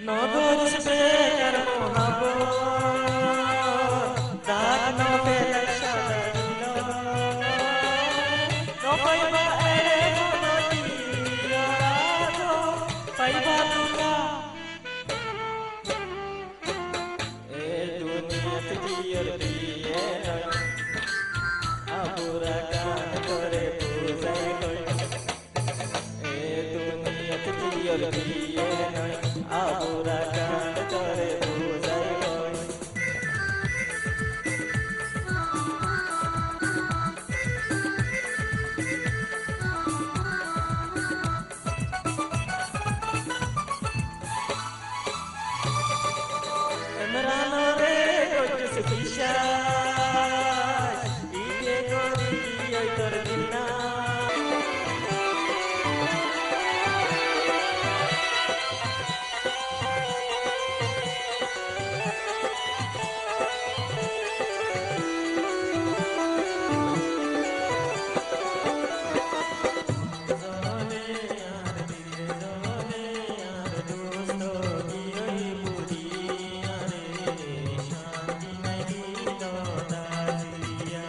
Nobel speaker mohabbat dak Nobel shadilo no paiba ere monoti yorado paiba tuka e duniyat diyar diye abura kan kore puzai koi e duniyat diyar diye abura kan kore puzai koi Emrano re goju sutisha ide gori ay tor dilna zone yar dil zone yar dosto ki oi budi are shanti nahi do daziya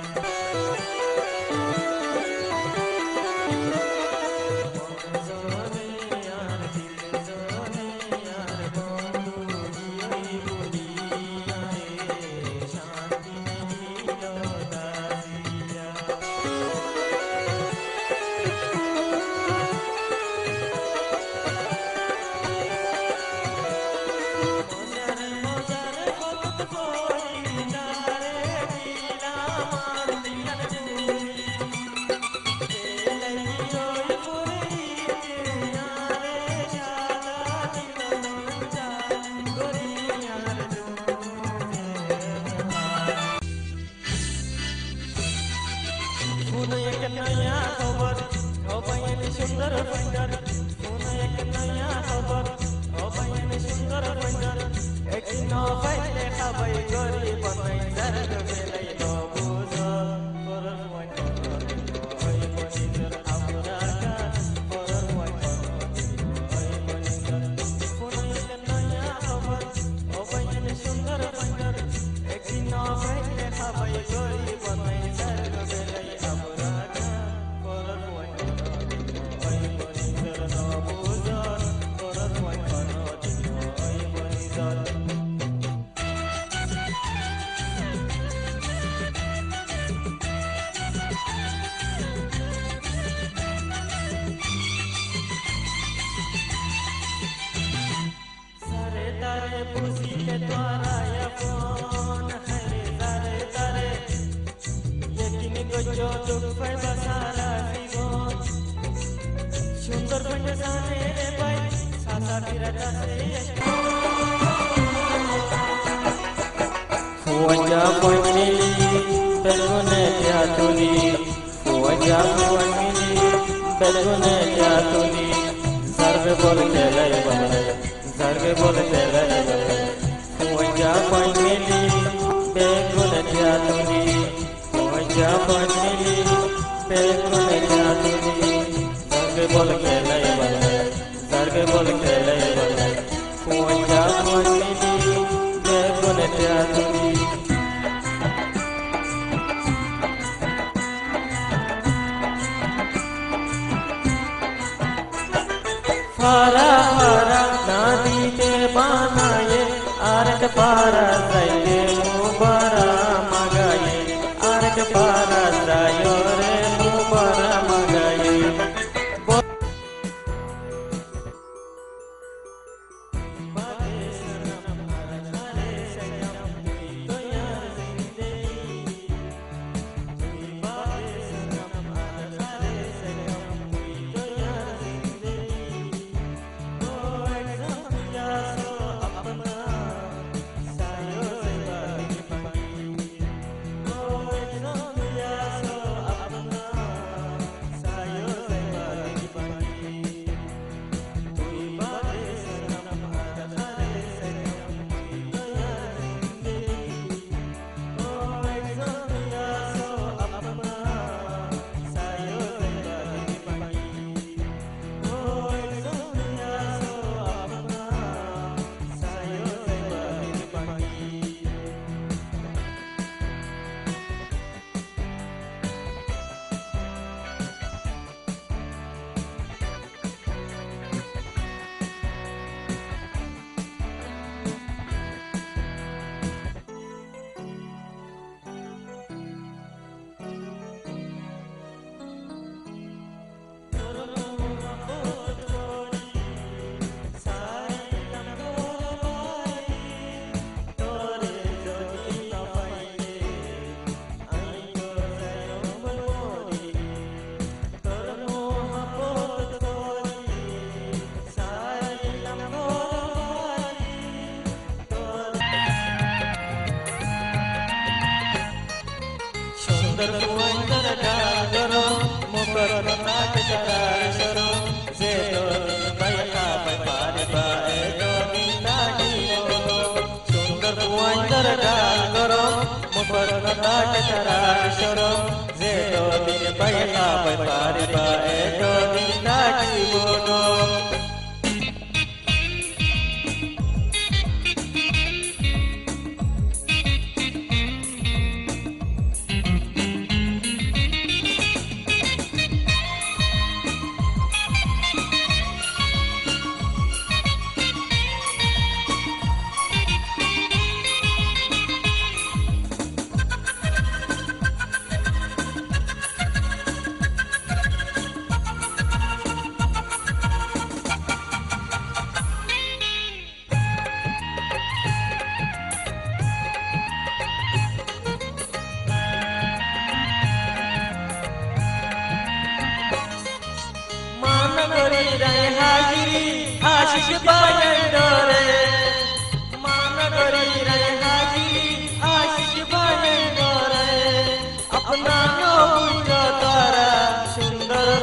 zone yar dil zone yar bondu ki oi budi are shanti nahi do daziya Mozare mozare hot koi dare dila mar diyan juni pelai oi puri yare jala dilon ja gori yar Una ek naya khabar abayan sundar bandar Una ek naya khabar abayan sundar bandar ek no faile khabai gori banai zarg belai no buzo korar wan oi manizar abura ka korar wan oi manizar Una ek naya khabar abayan sundar bandar ek no faile khabai gori banai zarg belai abura ka korar wan oi manizar no buzo korar wan oi manizar Sare tare pusi ke twara ya phone hare sare tare yakini gojo duk pai basara sigon sundar bande sane re bai sata kirata se Wajah family belgune jatuni Wajah family belgune jatuni Sarve bol kelai balai Sarve bol kelai balai Wajah family belgune jatuni Wajah family belgune jatuni Sarve bol kelai balai Sarve bol kelai balai Wajah family belgune jatuni Fara fara nadi te banaye ark para saye mubara magaye ark para sayo re mubara magaye Bade sanam hare sanam to yar zinde Bade sanam hare sanam to yar zinde Oh, exam ya so apna sayo se सुंदर पुआंदर गागरो मुकर नाक करार सरो जे तो बैठा बैपार बाए तो नीला गिरो सुंदर पुआंदर गागरो मुकर नाक करार सरो जे तो बैठा बैपार बाए तो नीला गिरो आशिक बायंडोरे मान करी रे हाजी आशिक बायंडोरे अपना नो बुझो तारा सुंदर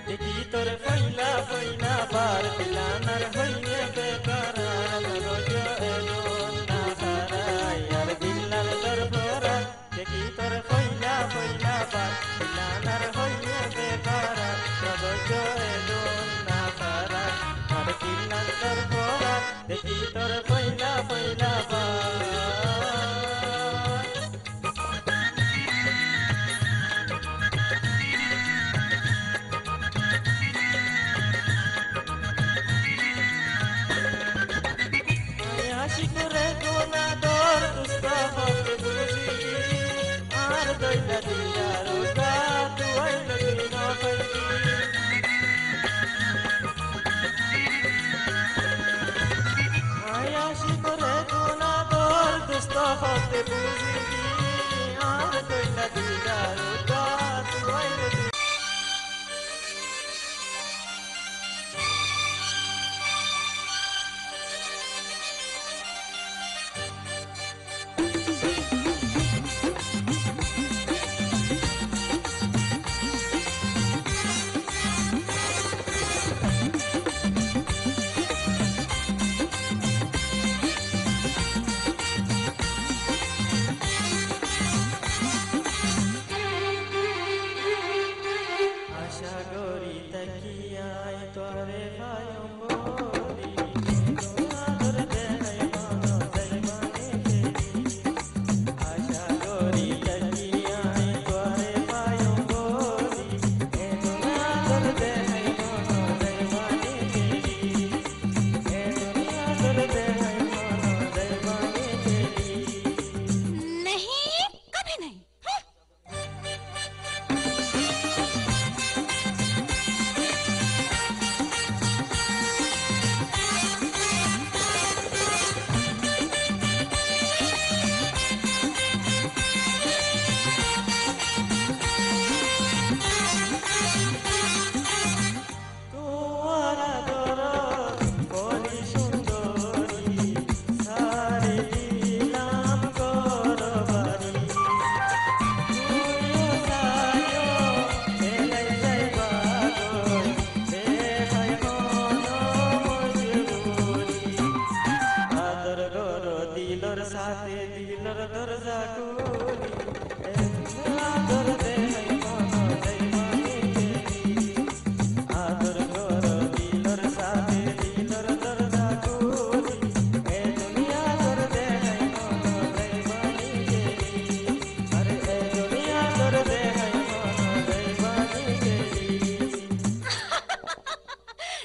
देखी तोर पहिला पहिला बार पिलानर होइए बेकरार रोज एलो ना सारा यार दिलल दर भरा देखी तोर पहिला पहिला बार पिलानर होइए बेकरार रोज एलो ना सारा यार दिलल दर भरा देखी तोर पहिला पहिला बार Shikure kona dor tuska hote buzi ar doila diya roga tu ai lagi no paiki aya shikure kona dor tuska hote buzi ar doila diya roga tu ai lagi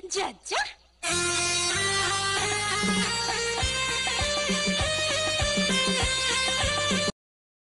Jaja.